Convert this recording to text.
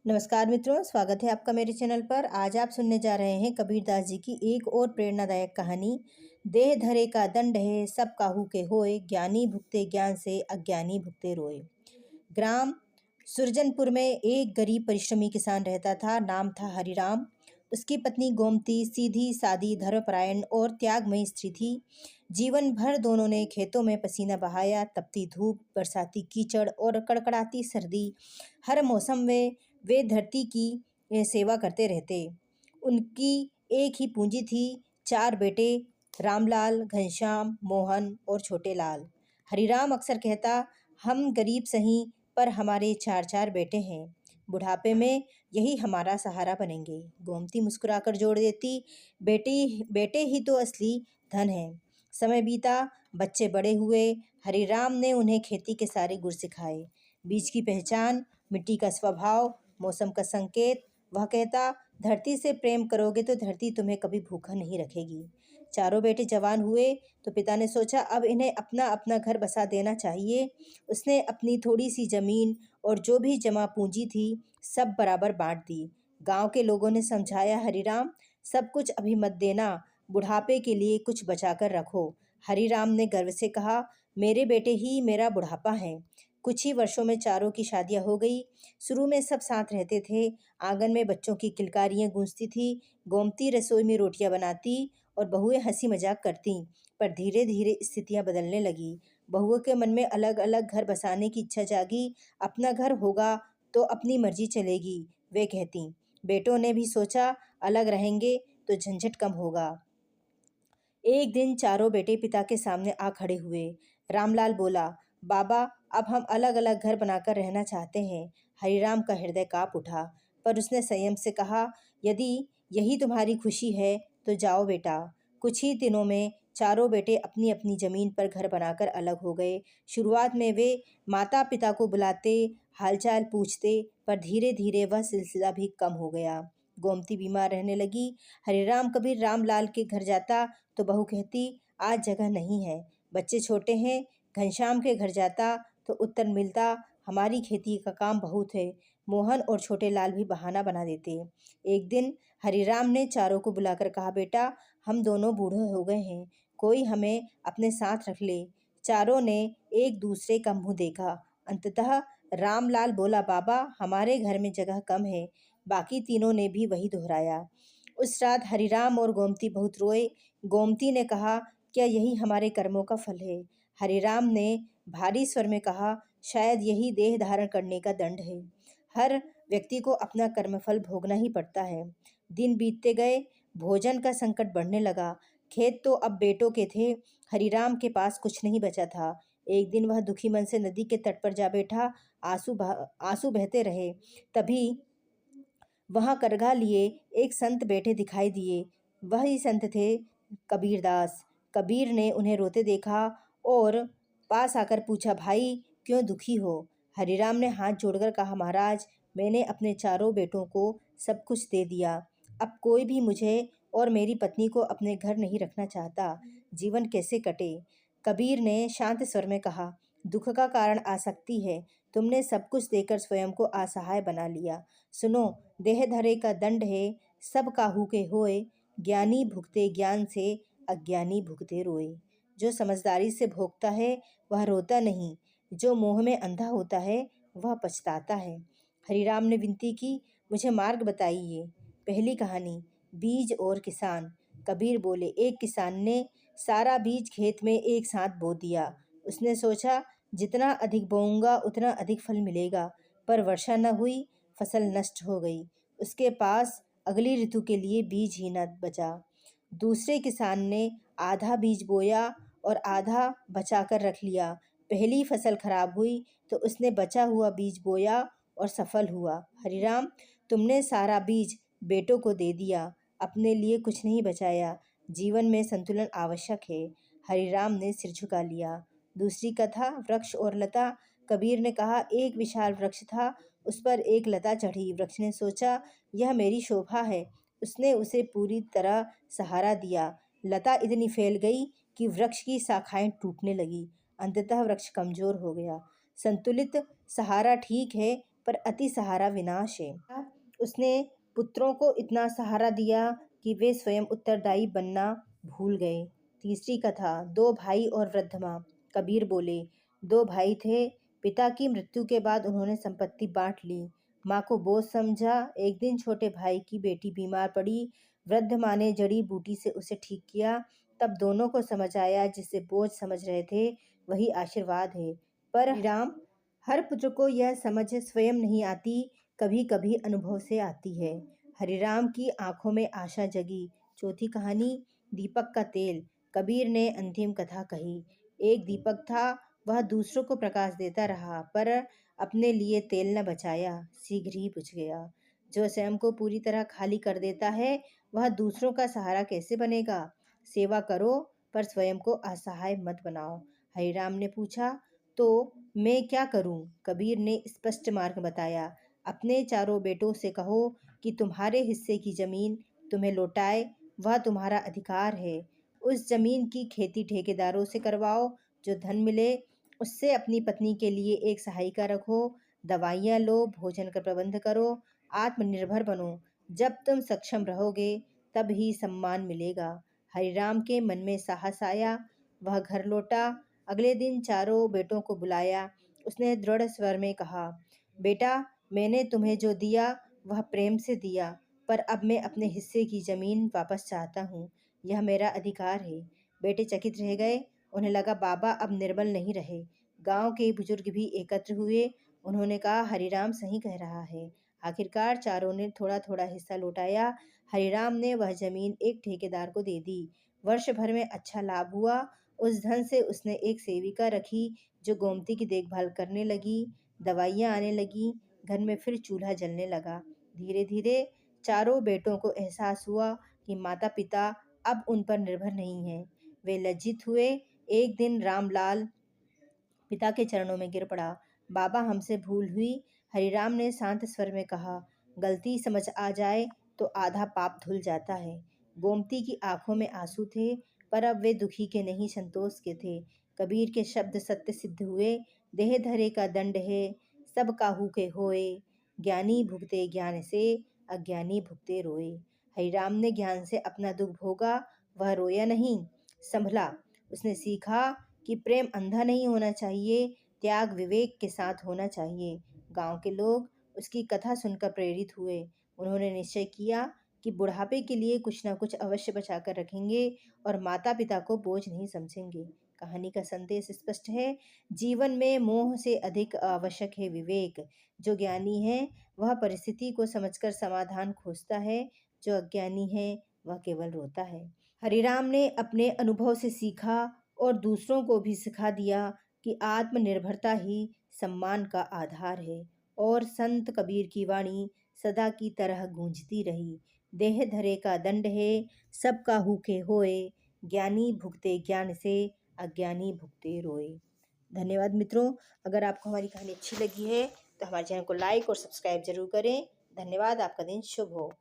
नमस्कार मित्रों, स्वागत है आपका मेरे चैनल पर। आज आप सुनने जा रहे हैं कबीरदास जी की एक और प्रेरणादायक कहानी। देह धरे का दंड है सब काहू के होए, ज्ञानी भुगते ज्ञान से अज्ञानी भुगते रोए। ग्राम सुरजनपुर में एक गरीब परिश्रमी किसान रहता था। नाम था हरिराम। उसकी पत्नी गोमती सीधी सादी धर्मपरायण और त्यागमयी स्त्री थी। जीवन भर दोनों ने खेतों में पसीना बहाया। तपती धूप, बरसाती कीचड़ और कड़कड़ाती सर्दी, हर मौसम में वे धरती की सेवा करते रहते। उनकी एक ही पूंजी थी, 4 बेटे, रामलाल, घनश्याम, मोहन और छोटे लाल। हरिराम अक्सर कहता, हम गरीब सही पर हमारे 4-4 बेटे हैं। बुढ़ापे में यही हमारा सहारा बनेंगे। गोमती मुस्कुराकर जोड़ देती, बेटे ही तो असली धन है। समय बीता, बच्चे बड़े हुए। हरिराम ने उन्हें खेती के सारे गुर सिखाए। बीज की पहचान, मिट्टी का स्वभाव, मौसम का संकेत। वह कहता, धरती से प्रेम करोगे तो धरती तुम्हें कभी भूखा नहीं रखेगी। चारों बेटे जवान हुए तो पिता ने सोचा अब इन्हें अपना अपना घर बसा देना चाहिए। उसने अपनी थोड़ी सी जमीन और जो भी जमा पूंजी थी सब बराबर बांट दी। गांव के लोगों ने समझाया, हरिराम सब कुछ अभी मत देना, बुढ़ापे के लिए कुछ बचाकर रखो। हरिराम ने गर्व से कहा, मेरे बेटे ही मेरा बुढ़ापा है। कुछ ही वर्षों में चारों की शादियां हो गई। शुरू में सब साथ रहते थे। आंगन में बच्चों की किलकारियां गूंजती थी। गोमती रसोई में रोटियां बनाती और बहुएं हंसी मजाक करती। पर धीरे धीरे स्थितियां बदलने लगी। बहुओं के मन में अलग अलग घर बसाने की इच्छा जागी। अपना घर होगा तो अपनी मर्जी चलेगी, वे कहती। बेटों ने भी सोचा, अलग रहेंगे तो झंझट कम होगा। एक दिन चारों बेटे पिता के सामने आ खड़े हुए। रामलाल बोला, बाबा अब हम अलग अलग घर बनाकर रहना चाहते हैं। हरिराम का हृदय कांप उठा, पर उसने संयम से कहा, यदि यही तुम्हारी खुशी है तो जाओ बेटा। कुछ ही दिनों में चारों बेटे अपनी अपनी जमीन पर घर बनाकर अलग हो गए। शुरुआत में वे माता पिता को बुलाते, हालचाल पूछते, पर धीरे धीरे वह सिलसिला भी कम हो गया। गोमती बीमार रहने लगी। हरिराम कभी रामलाल के घर जाता तो बहू कहती, आज जगह नहीं है, बच्चे छोटे हैं। घनश्याम के घर जाता तो उत्तर मिलता, हमारी खेती का काम बहुत है। मोहन और छोटे लाल भी बहाना बना देते। एक दिन हरिराम ने चारों को बुलाकर कहा, बेटा हम दोनों बूढ़े हो गए हैं, कोई हमें अपने साथ रख ले। चारों ने एक दूसरे का मुंह देखा। अंततः रामलाल बोला, बाबा हमारे घर में जगह कम है। बाकी तीनों ने भी वही दोहराया। उस रात हरिराम और गोमती बहुत रोए। गोमती ने कहा, क्या यही हमारे कर्मों का फल है? हरिराम ने भारी स्वर में कहा, शायद यही देह धारण करने का दंड है। हर व्यक्ति को अपना कर्मफल भोगना ही पड़ता है। दिन बीतते गए, भोजन का संकट बढ़ने लगा। खेत तो अब बेटों के थे, हरिराम के पास कुछ नहीं बचा था। एक दिन वह दुखी मन से नदी के तट पर जा बैठा। आंसू बहते रहे। तभी वहां करघा लिए एक संत बैठे दिखाई दिए। वही संत थे कबीरदास। कबीर ने उन्हें रोते देखा और पास आकर पूछा, भाई क्यों दुखी हो? हरिराम ने हाथ जोड़कर कहा, महाराज मैंने अपने चारों बेटों को सब कुछ दे दिया। अब कोई भी मुझे और मेरी पत्नी को अपने घर नहीं रखना चाहता। जीवन कैसे कटे? कबीर ने शांत स्वर में कहा, दुख का कारण आसक्ति है। तुमने सब कुछ देकर स्वयं को असहाय बना लिया। सुनो, देह धरे का दंड है सब काहू के होए, ज्ञानी भुगते ज्ञान से अज्ञानी भुगते रोए। जो समझदारी से भोगता है वह रोता नहीं, जो मोह में अंधा होता है वह पछताता है। हरिराम ने विनती की, मुझे मार्ग बताइए। पहली कहानी, बीज और किसान। कबीर बोले, एक किसान ने सारा बीज खेत में एक साथ बो दिया। उसने सोचा, जितना अधिक बोऊंगा उतना अधिक फल मिलेगा, पर वर्षा न हुई, फसल नष्ट हो गई। उसके पास अगली ऋतु के लिए बीज ही न बचा। दूसरे किसान ने आधा बीज बोया और आधा बचा कर रख लिया। पहली फसल खराब हुई तो उसने बचा हुआ बीज बोया और सफल हुआ। हरिराम, तुमने सारा बीज बेटों को दे दिया, अपने लिए कुछ नहीं बचाया। जीवन में संतुलन आवश्यक है। हरिराम ने सिर झुका लिया। दूसरी कथा, वृक्ष और लता। कबीर ने कहा, एक विशाल वृक्ष था, उस पर एक लता चढ़ी। वृक्ष ने सोचा, यह मेरी शोभा है। उसने उसे पूरी तरह सहारा दिया। लता इतनी फैल गई कि वृक्ष की शाखाएं टूटने लगी। अंततः वृक्ष कमजोर हो गया। संतुलित सहारा ठीक है, पर अति सहारा विनाश है। उसने पुत्रों को इतना सहारा दिया कि वे स्वयं उत्तरदायी बनना भूल गए। तीसरी कथा, दो भाई और वृद्ध माँ। कबीर बोले, दो भाई थे। पिता की मृत्यु के बाद उन्होंने संपत्ति बांट ली। माँ को बोझ समझा। एक दिन छोटे भाई की बेटी बीमार पड़ी। वृद्ध माँ ने जड़ी बूटी से उसे ठीक किया। तब दोनों को समझ आया, जिसे बोझ समझ रहे थे वही आशीर्वाद है। पर राम, हर पुत्र को यह समझ स्वयं नहीं आती, कभी कभी अनुभव से आती है। हरिराम की आंखों में आशा जगी। चौथी कहानी, दीपक का तेल। कबीर ने अंतिम कथा कही। एक दीपक था, वह दूसरों को प्रकाश देता रहा, पर अपने लिए तेल न बचाया, शीघ्र ही बुझ गया। जो स्वयं को पूरी तरह खाली कर देता है, वह दूसरों का सहारा कैसे बनेगा? सेवा करो, पर स्वयं को असहाय मत बनाओ। हरिराम ने पूछा, तो मैं क्या करूं? कबीर ने स्पष्ट मार्ग बताया। अपने चारों बेटों से कहो कि तुम्हारे हिस्से की जमीन तुम्हें लौटाए, वह तुम्हारा अधिकार है। उस जमीन की खेती ठेकेदारों से करवाओ। जो धन मिले उससे अपनी पत्नी के लिए एक सहायिका रखो। दवाइयाँ लो, भोजन का प्रबंध करो, आत्मनिर्भर बनो। जब तुम सक्षम रहोगे तब ही सम्मान मिलेगा। हरिराम के मन में साहस आया। वह घर लौटा। अगले दिन चारों बेटों को बुलाया। उसने दृढ़ स्वर में कहा, बेटा, मैंने तुम्हें जो दिया वह प्रेम से दिया, पर अब मैं अपने हिस्से की जमीन वापस चाहता हूँ। यह मेरा अधिकार है। बेटे चकित रह गए। उन्हें लगा बाबा अब निर्बल नहीं रहे। गांव के बुजुर्ग भी एकत्र हुए। उन्होंने कहा, हरिराम सही कह रहा है। आखिरकार चारों ने थोड़ा थोड़ा हिस्सा लौटाया। हरिराम ने वह जमीन एक ठेकेदार को दे दी। वर्ष भर में अच्छा लाभ हुआ। उस धन से उसने एक सेविका रखी जो गोमती की देखभाल करने लगी। दवाइयाँ आने लगी। घर में फिर चूल्हा जलने लगा। धीरे धीरे चारों बेटों को एहसास हुआ कि माता पिता अब उन पर निर्भर नहीं है। वे लज्जित हुए। एक दिन रामलाल पिता के चरणों में गिर पड़ा। बाबा, हमसे भूल हुई। हरिराम ने शांत स्वर में कहा, गलती समझ आ जाए तो आधा पाप धुल जाता है। गोमती की आंखों में आंसू थे, पर अब वे दुखी के नहीं, संतोष के थे। कबीर के शब्द सत्य सिद्ध हुए। देह धरे का दंड है, सब काहू के होए। ज्ञानी भुगते ज्ञान से, अज्ञानी भुगते रोए। हरिराम ने ज्ञान से अपना दुख भोगा। वह रोया नहीं, संभला। उसने सीखा कि प्रेम अंधा नहीं होना चाहिए, त्याग विवेक के साथ होना चाहिए। गांव के लोग उसकी कथा सुनकर प्रेरित हुए। उन्होंने निश्चय किया कि बुढ़ापे के लिए कुछ न कुछ अवश्य बचाकर रखेंगे और माता पिता को बोझ नहीं समझेंगे। कहानी का संदेश स्पष्ट है। जीवन में मोह से अधिक आवश्यक है विवेक। जो ज्ञानी है वह परिस्थिति को समझकर समाधान खोजता है। जो अज्ञानी है वह केवल रोता है। हरिराम ने अपने अनुभव से सीखा और दूसरों को भी सिखा दिया कि आत्मनिर्भरता ही सम्मान का आधार है। और संत कबीर की वाणी सदा की तरह गूंजती रही। देह धरे का दंड है, सब काहू के होए। ज्ञानी भुगते ज्ञान से, अज्ञानी भुगते रोए। धन्यवाद मित्रों। अगर आपको हमारी कहानी अच्छी लगी है तो हमारे चैनल को लाइक और सब्सक्राइब जरूर करें। धन्यवाद। आपका दिन शुभ हो।